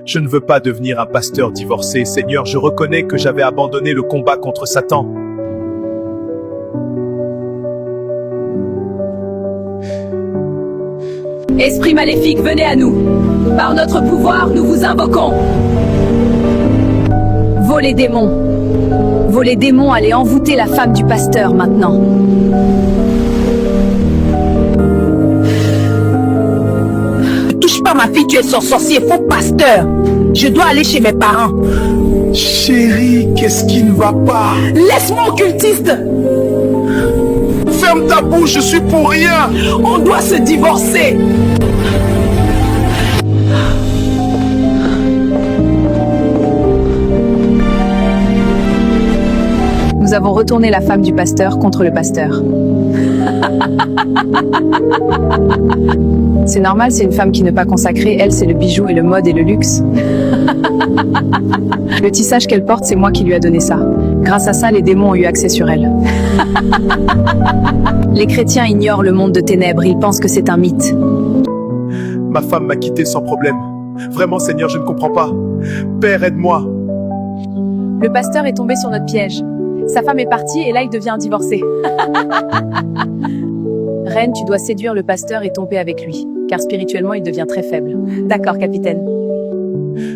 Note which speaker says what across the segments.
Speaker 1: Je ne veux pas devenir un pasteur divorcé. Seigneur, je reconnais que j'avais abandonné le combat contre Satan.
Speaker 2: Esprit maléfique, venez à nous. Par notre pouvoir, nous vous invoquons. Vous les démons. Vous les démons, allez envoûter la femme du pasteur maintenant.
Speaker 3: Ne touche pas ma fille, tu es son sorcier, faux pasteur. Je dois aller chez mes parents.
Speaker 4: Chérie, qu'est-ce qui ne va pas?
Speaker 3: Laisse-moi, occultiste.
Speaker 4: Ferme ta bouche, je suis pour rien.
Speaker 3: On doit se divorcer.
Speaker 2: Nous avons retourné la femme du pasteur contre le pasteur. C'est normal, c'est une femme qui n'est pas consacrée. Elle, c'est le bijou et le mode et le luxe. Le tissage qu'elle porte, c'est moi qui lui a donné ça. Grâce à ça, les démons ont eu accès sur elle. Les chrétiens ignorent le monde de ténèbres, ils pensent que c'est un mythe.
Speaker 1: Ma femme m'a quitté sans problème. Vraiment, Seigneur, je ne comprends pas. Père, aide-moi.
Speaker 2: Le pasteur est tombé sur notre piège. Sa femme est partie et là il devient divorcé. Reine, tu dois séduire le pasteur et tomber avec lui, car spirituellement il devient très faible. D'accord, capitaine.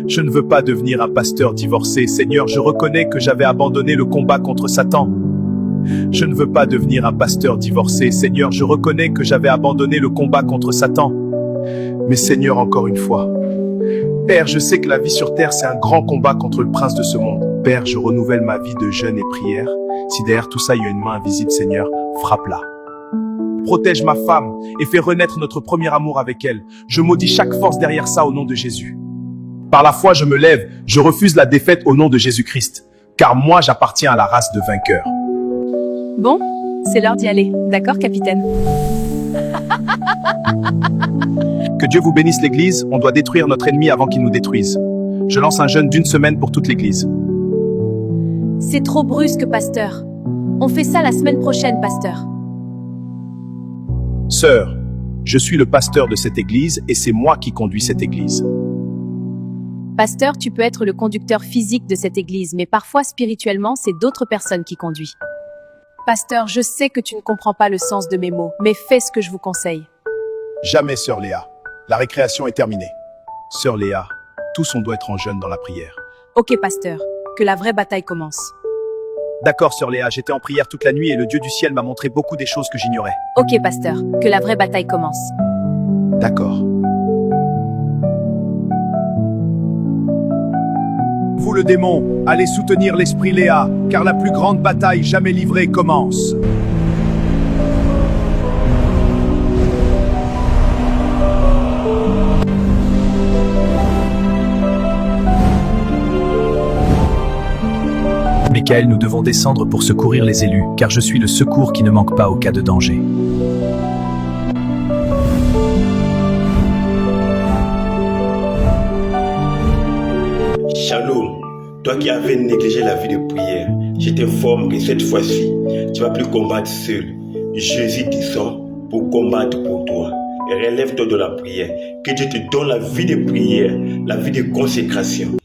Speaker 1: Je ne veux pas devenir un pasteur divorcé. Seigneur, je reconnais que j'avais abandonné le combat contre Satan. Je ne veux pas devenir un pasteur divorcé. Seigneur, je reconnais que j'avais abandonné le combat contre Satan. Mais Seigneur, encore une fois, Père, je sais que la vie sur terre, c'est un grand combat contre le prince de ce monde. Père, je renouvelle ma vie de jeûne et prière. Si derrière tout ça, il y a une main invisible, Seigneur, frappe-la. Protège ma femme et fais renaître notre premier amour avec elle. Je maudis chaque force derrière ça au nom de Jésus. Par la foi, je me lève, je refuse la défaite au nom de Jésus-Christ. Car moi, j'appartiens à la race de vainqueurs.
Speaker 2: Bon, c'est l'heure d'y aller. D'accord, capitaine?
Speaker 1: Que Dieu vous bénisse l'Église, on doit détruire notre ennemi avant qu'il nous détruise. Je lance un jeûne d'1 semaine pour toute l'Église.
Speaker 2: C'est trop brusque, pasteur. On fait ça la semaine prochaine, pasteur.
Speaker 1: Sœur, je suis le pasteur de cette Église et c'est moi qui conduis cette Église.
Speaker 2: Pasteur, tu peux être le conducteur physique de cette église, mais parfois spirituellement, c'est d'autres personnes qui conduisent. Pasteur, je sais que tu ne comprends pas le sens de mes mots, mais fais ce que je vous conseille.
Speaker 1: Jamais, sœur Léa. La récréation est terminée. Sœur Léa, tous on doit être en jeûne dans la prière.
Speaker 2: Ok, pasteur, que la vraie bataille commence.
Speaker 1: D'accord, sœur Léa, j'étais en prière toute la nuit et le Dieu du ciel m'a montré beaucoup des choses que j'ignorais.
Speaker 2: Ok, pasteur, que la vraie bataille commence.
Speaker 1: D'accord. Vous le démon, allez soutenir l'esprit Léa, car la plus grande bataille jamais livrée commence. Michael, nous devons descendre pour secourir les élus, car je suis le secours qui ne manque pas au cas de danger.
Speaker 5: Shalom, toi qui avais négligé la vie de prière, je t'informe que cette fois-ci, tu vas plus combattre seul. Jésus descend pour combattre pour toi. Et relève-toi de la prière. Que Dieu te donne la vie de prière, la vie de consécration.